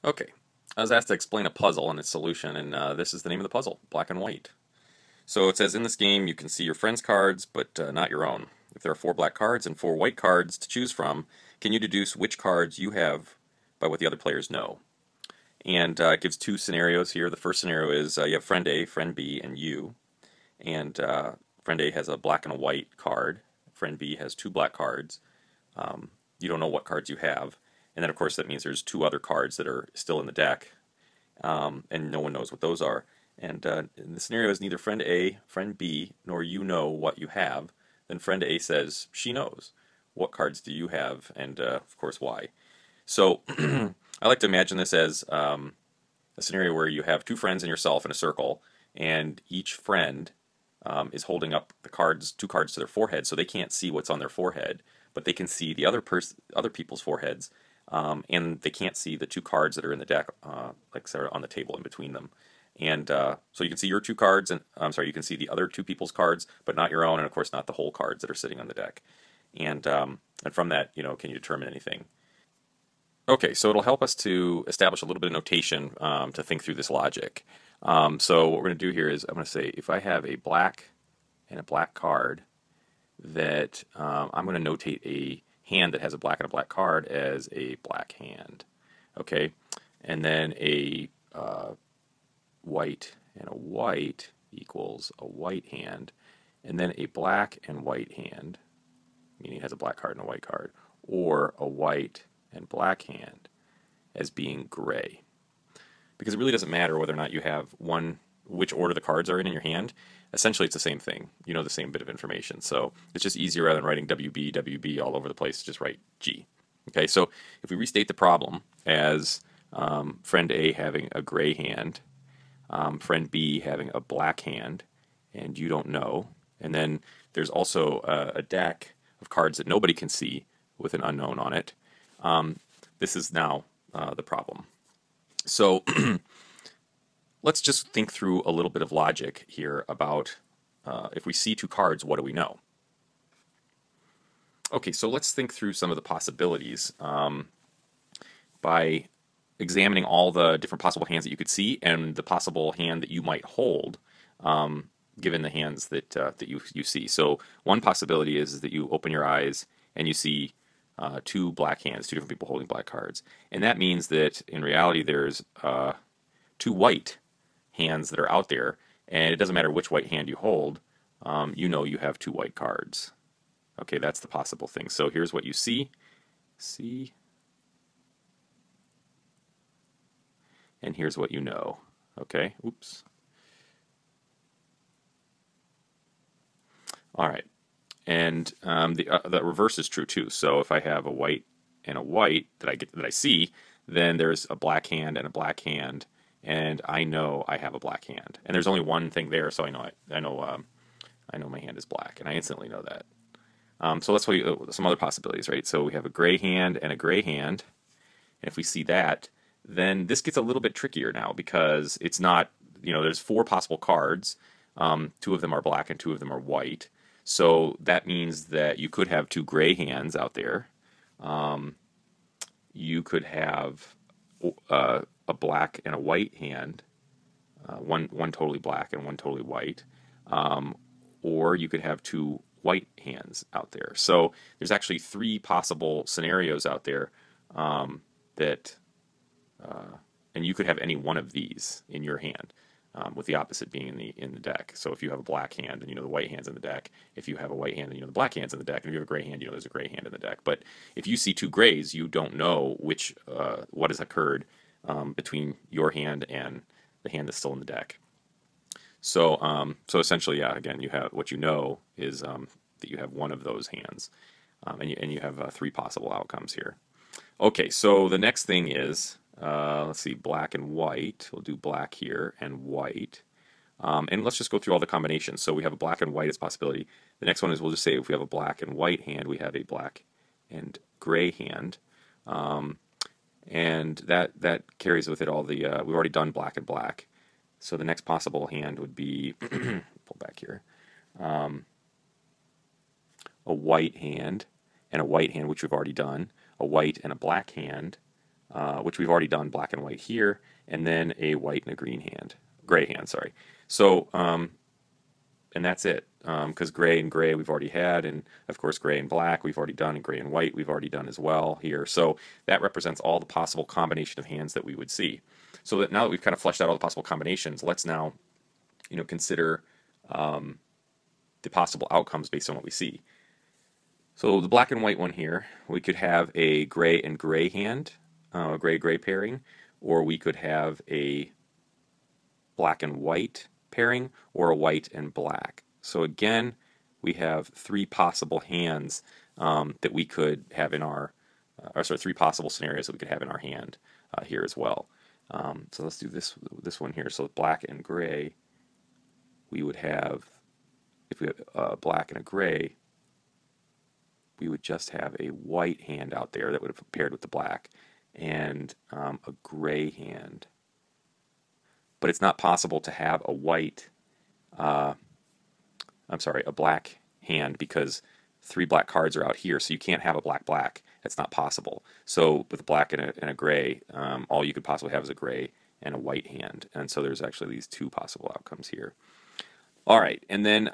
Okay, I was asked to explain a puzzle and its solution, and this is the name of the puzzle, black and white. So it says in this game you can see your friend's cards, but not your own. If there are four black cards and four white cards to choose from, can you deduce which cards you have by what the other players know? And it gives two scenarios here. The first scenario is you have friend A, friend B, and you. And friend A has a black and a white card. Friend B has two black cards. You don't know what cards you have. And then, of course, that means there's two other cards that are still in the deck, and no one knows what those are. And the scenario is neither friend A, friend B, nor you know what you have. Then friend A says she knows. What cards do you have, and of course, why? So I like to imagine this as a scenario where you have two friends and yourself in a circle, and each friend is holding up the cards, two cards to their forehead, so they can't see what's on their forehead, but they can see the other people's foreheads, and they can't see the two cards that are in the deck, like sort of on the table in between them. And so you can see your two cards, and I'm sorry, you can see the other two people's cards, but not your own, and of course not the whole cards that are sitting on the deck. And from that, can you determine anything? Okay, so it'll help us to establish a little bit of notation to think through this logic. So what we're going to do here is I'm going to say if I have a black and a black card, that I'm going to notate a hand that has a black and a black card as a black hand. Okay, and then a white and a white equals a white hand, and then a black and white hand, meaning it has a black card and a white card, or a white and black hand as being gray. Because it really doesn't matter whether or not you have which order the cards are in your hand. Essentially, it's the same thing. You know the same bit of information. So it's just easier rather than writing WB, WB all over the place, just write G. Okay, so if we restate the problem as friend A having a gray hand, friend B having a black hand, and you don't know, and then there's also a deck of cards that nobody can see with an unknown on it. This is now the problem. So let's just think through a little bit of logic here about if we see two cards, what do we know? Okay, so let's think through some of the possibilities by examining all the different possible hands that you could see and the possible hand that you might hold, given the hands that you see. So one possibility is that you open your eyes and you see two black hands, two different people holding black cards. And that means that in reality there's two white hands that are out there, and it doesn't matter which white hand you hold, you know you have two white cards. Okay, that's the possible thing. So here's what you see. And here's what you know. Okay, oops. All right. And the reverse is true too. So if I have a white and a white that I see, then there's a black hand and a black hand, and I know I have a black hand. And there's only one thing there, so I know my hand is black, and I instantly know that. So let's look at some other possibilities, right? So we have a gray hand and a gray hand, and if we see that, then this gets a little bit trickier now because it's not, there's four possible cards. Two of them are black and two of them are white. So that means that you could have two gray hands out there. You could have a black and a white hand, one totally black and one totally white, or you could have two white hands out there. So there's actually three possible scenarios out there and you could have any one of these in your hand. With the opposite being in the deck. So if you have a black hand, then you know the white hand's in the deck. If you have a white hand, then you know the black hand's in the deck. And if you have a gray hand, you know there's a gray hand in the deck. But if you see two grays, you don't know what has occurred between your hand and the hand that's still in the deck. So essentially, yeah, again, you have what you know is that you have one of those hands, and you have three possible outcomes here. Okay, so the next thing is. Let's see, black and white. We'll do black here and white. And let's just go through all the combinations. So we have a black and white as a possibility. The next one is we'll just say if we have a black and white hand, we have a black and gray hand. And that carries with it all the, we've already done black and black. So the next possible hand would be, pull back here, a white hand and a white hand, which we've already done, a white and a black hand, which we've already done black and white here, and then a white and a gray hand, sorry. So, and that's it, because gray and gray we've already had, and of course gray and black we've already done, and gray and white we've already done as well here. So that represents all the possible combination of hands that we would see. So that now that we've kind of fleshed out all the possible combinations, let's now, consider the possible outcomes based on what we see. So the black and white one here, we could have a gray and gray hand, a gray-gray pairing, or we could have a black and white pairing, or a white and black. So again, we have three possible hands that we could have in our, three possible scenarios that we could have in our hand here as well. So let's do this one here. So black and gray, we would have, if we have a black and a gray, we would just have a white hand out there that would have paired with the black, and a gray hand. But it's not possible to have a black hand, because three black cards are out here, so you can't have a black. That's not possible. So with a black and a gray, all you could possibly have is a gray and a white hand. And so there's actually these two possible outcomes here. All right, and then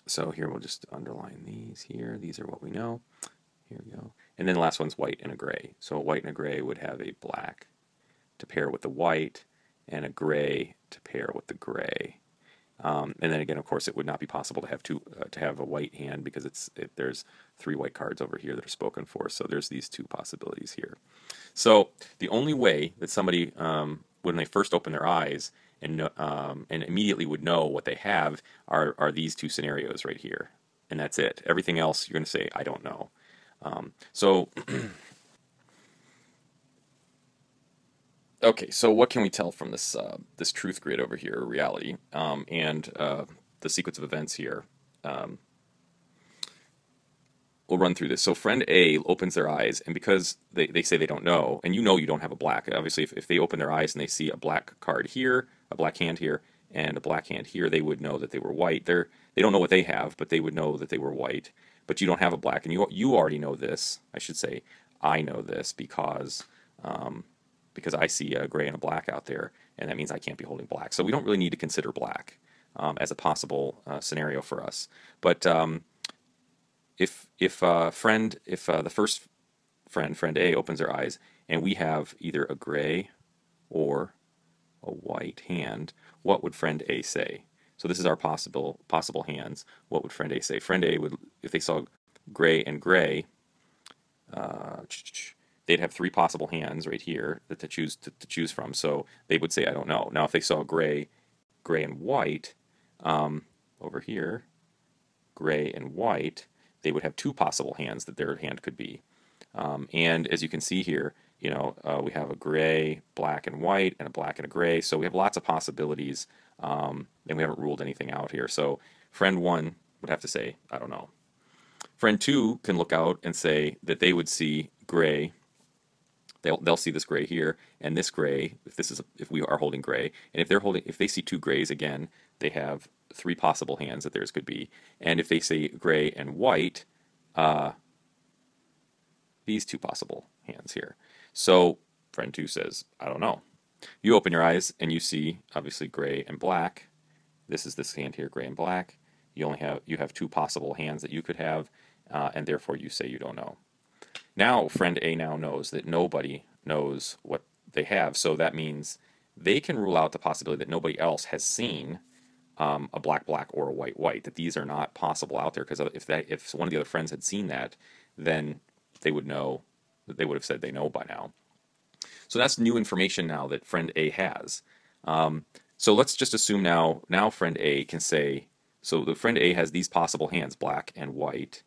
so here we'll just underline these here. These are what we know. Here we go. And then the last one's white and a gray. So a white and a gray would have a black to pair with the white, and a gray to pair with the gray. And then again, of course, it would not be possible to have to have a white hand, because there's three white cards over here that are spoken for. So there's these two possibilities here. So the only way that somebody, when they first open their eyes and immediately would know what they have, are these two scenarios right here, and that's it. Everything else you're going to say, I don't know. So okay, so what can we tell from this this truth grid over here, reality, and the sequence of events here? We'll run through this. So friend A opens their eyes, and because they say they don't know, and you don't have a black, obviously if they open their eyes and they see a black card here, a black hand here, and a black hand here, they would know that they were white. They don't know what they have, but they would know that they were white. But you don't have a black, and you already know this. I should say, I know this because I see a gray and a black out there, and that means I can't be holding black. So we don't really need to consider black as a possible scenario for us. But if the first friend A opens their eyes, and we have either a gray or a white hand, what would friend A say? So this is our possible hands. What would friend A say? Friend A would, if they saw gray and gray, they'd have three possible hands right here to choose from. So they would say, I don't know. Now if they saw gray and white over here, gray and white, they would have two possible hands that their hand could be. And as you can see here, we have a gray, black and white, and a black and a gray. So we have lots of possibilities, and we haven't ruled anything out here. So friend 1 would have to say, I don't know. Friend 2 can look out and say that they would see gray. They'll see this gray here, and this gray, if we are holding gray, and if they see two grays, again, they have three possible hands that theirs could be. And if they say gray and white, these two possible hands here. So friend 2 says, I don't know. You open your eyes and you see obviously gray and black. This is this hand here, gray and black. You have two possible hands that you could have, and therefore you say you don't know. Now friend A now knows that nobody knows what they have, so that means they can rule out the possibility that nobody else has seen a black or a white, that these are not possible out there, because if one of the other friends had seen that, then they would know, that they would have said they know by now. So that's new information now that friend A has. So let's just assume now friend A can say, so the friend A has these possible hands, black and white.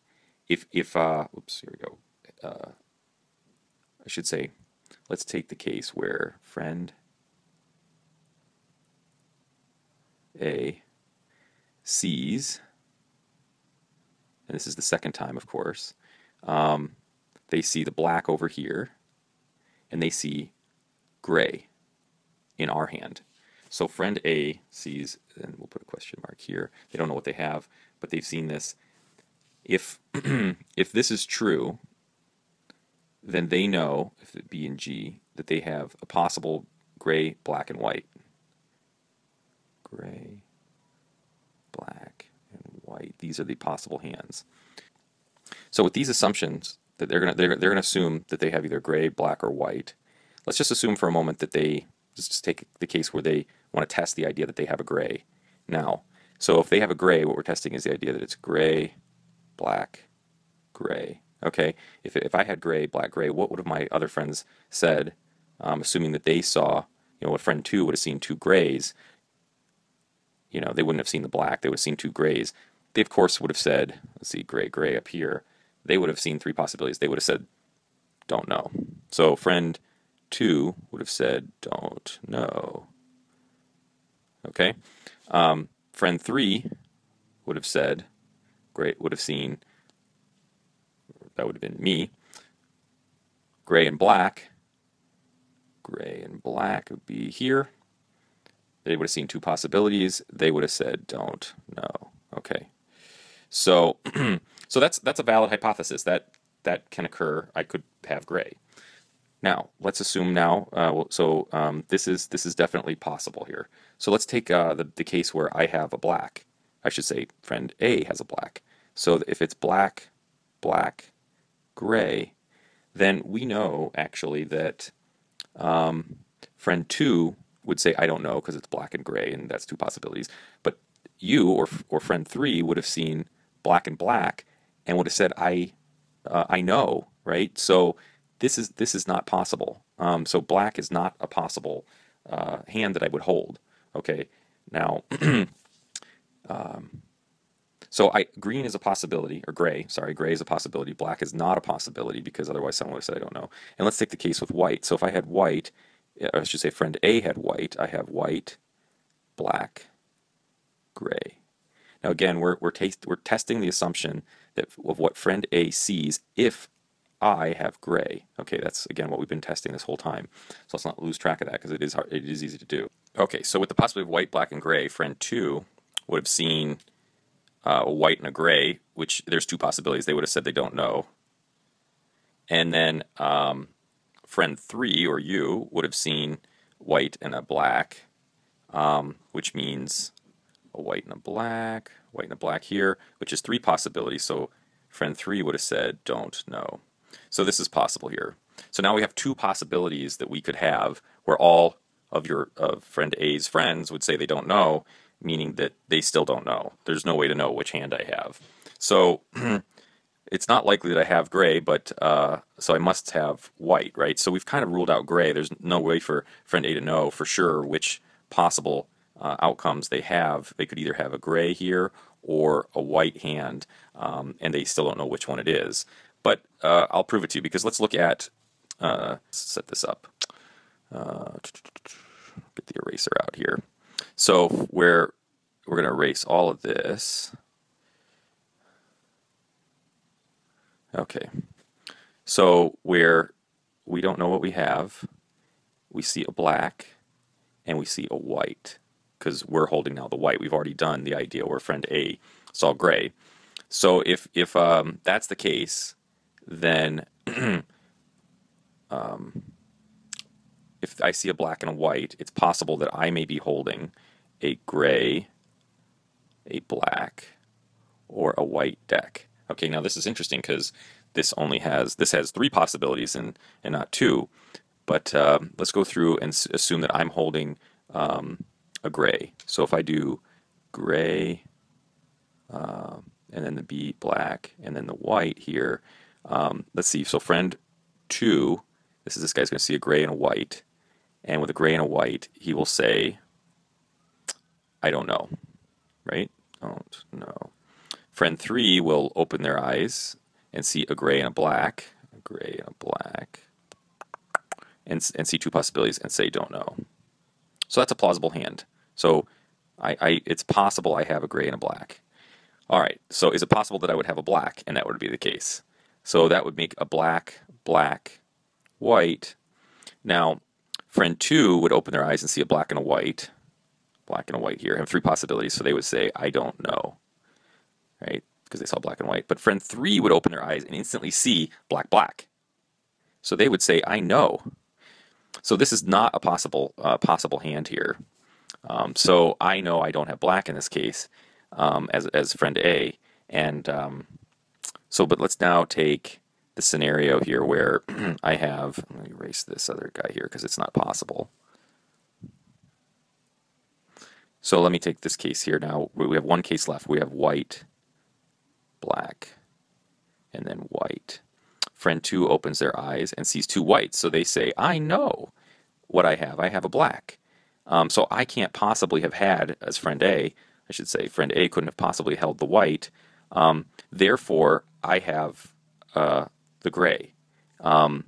Oops, here we go. I should say, let's take the case where friend A sees, and this is the second time, of course, they see the black over here, and they see gray in our hand. So friend A sees, and we'll put a question mark here, they don't know what they have, but they've seen this. If if this is true, then they know, if it B and G, that they have a possible gray, black, and white. Gray, black, and white. These are the possible hands. So with these assumptions, that they're gonna assume that they have either gray, black, or white. Let's just assume for a moment that they just take the case where they want to test the idea that they have a gray. Now, so if they have a gray, what we're testing is the idea that it's gray, black, gray. Okay, if I had gray, black, gray, what would have my other friends said? Assuming that they saw, what friend 2 would have seen 2 grays. They wouldn't have seen the black. They would have seen 2 grays. They of course would have said, let's see, gray, gray up here. They would have seen 3 possibilities. They would have said, don't know. So friend 2 would have said, don't know. Okay. Friend 3 would have said, great, would have seen, that would have been me, gray and black. Gray and black would be here. They would have seen 2 possibilities. They would have said, don't know. Okay. So, so that's a valid hypothesis. That can occur. I could have gray. Now, let's assume now, this is definitely possible here. So let's take the case where I have a black. I should say friend A has a black. So if it's black, black, gray, then we know actually that friend 2 would say, I don't know, because it's black and gray, and that's 2 possibilities. But you or friend 3 would have seen black and black and would have said, I know, right? So this is not possible. So black is not a possible hand that I would hold. Okay, now, so green is a possibility, or gray, sorry, gray is a possibility. Black is not a possibility because otherwise someone would have said, I don't know. And let's take the case with white. So if I had white, or I should say friend A had white, I have white, black, gray. Now again, we're testing the assumption of what friend A sees if I have gray. Okay, that's again what we've been testing this whole time. So let's not lose track of that because it is easy to do. Okay, so with the possibility of white, black, and gray, friend 2 would have seen a white and a gray, which there's 2 possibilities. They would have said they don't know. And then friend 3, or you, would have seen white and a black, which means a white and a black here, which is 3 possibilities. So friend 3 would have said, don't know. So this is possible here. So now we have 2 possibilities that we could have where all of friend A's friends would say they don't know, meaning that they still don't know. There's no way to know which hand I have. So it's not likely that I have gray, but so I must have white, right? So we've kind of ruled out gray. There's no way for friend A to know for sure which possible outcomes they have. They could either have a gray here or a white hand, and they still don't know which one it is. But I'll prove it to you, because let's look at, set this up, get the eraser out here. So we're going to erase all of this. Okay, so where we don't know what we have, we see a black and we see a white, because we're holding now the white. We've already done the idea where friend A saw gray. So if that's the case, then if I see a black and a white, it's possible that I may be holding a gray, a black, or a white deck. Okay, now this is interesting because this has 3 possibilities and not 2. But let's go through and assume that I'm holding a gray. So if I do gray, and then the B black, and then the white here, let's see. So friend 2, this guy's going to see a gray and a white, and with a gray and a white, he will say, I don't know, right? Don't know. Friend 3 will open their eyes and see a gray and a black, and see 2 possibilities and say don't know. So that's a plausible hand. So it's possible I have a gray and a black. All right, so is it possible that I would have a black, and that would be the case? So that would make a black, black, white. Now, friend 2 would open their eyes and see a black and a white here, have 3 possibilities, so they would say, I don't know, right? Because they saw black and white. But friend 3 would open their eyes and instantly see black, black. So they would say, I know. So this is not a possible hand here. So I know I don't have black in this case, as friend A. And but let's now take the scenario here where I have, let me erase this other guy here because it's not possible. So let me take this case here now. We have one case left. We have white, black, and then white. Friend 2 opens their eyes and sees 2 whites. So they say, I know what I have. I have a black. So I can't possibly have had, as friend A, I should say, friend A couldn't have possibly held the white. Therefore, I have the gray. And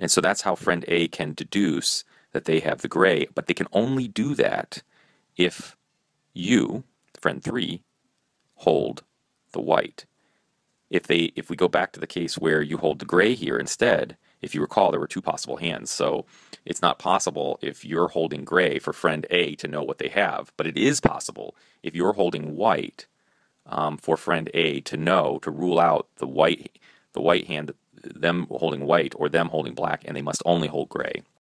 so that's how friend A can deduce that they have the gray, but they can only do that if you, friend 3, hold the white. If we go back to the case where you hold the gray here instead, if you recall, there were 2 possible hands. So it's not possible if you're holding gray for friend A to know what they have, but it is possible if you're holding white for friend A to know, to rule out the white hand, them holding white or them holding black, and they must only hold gray.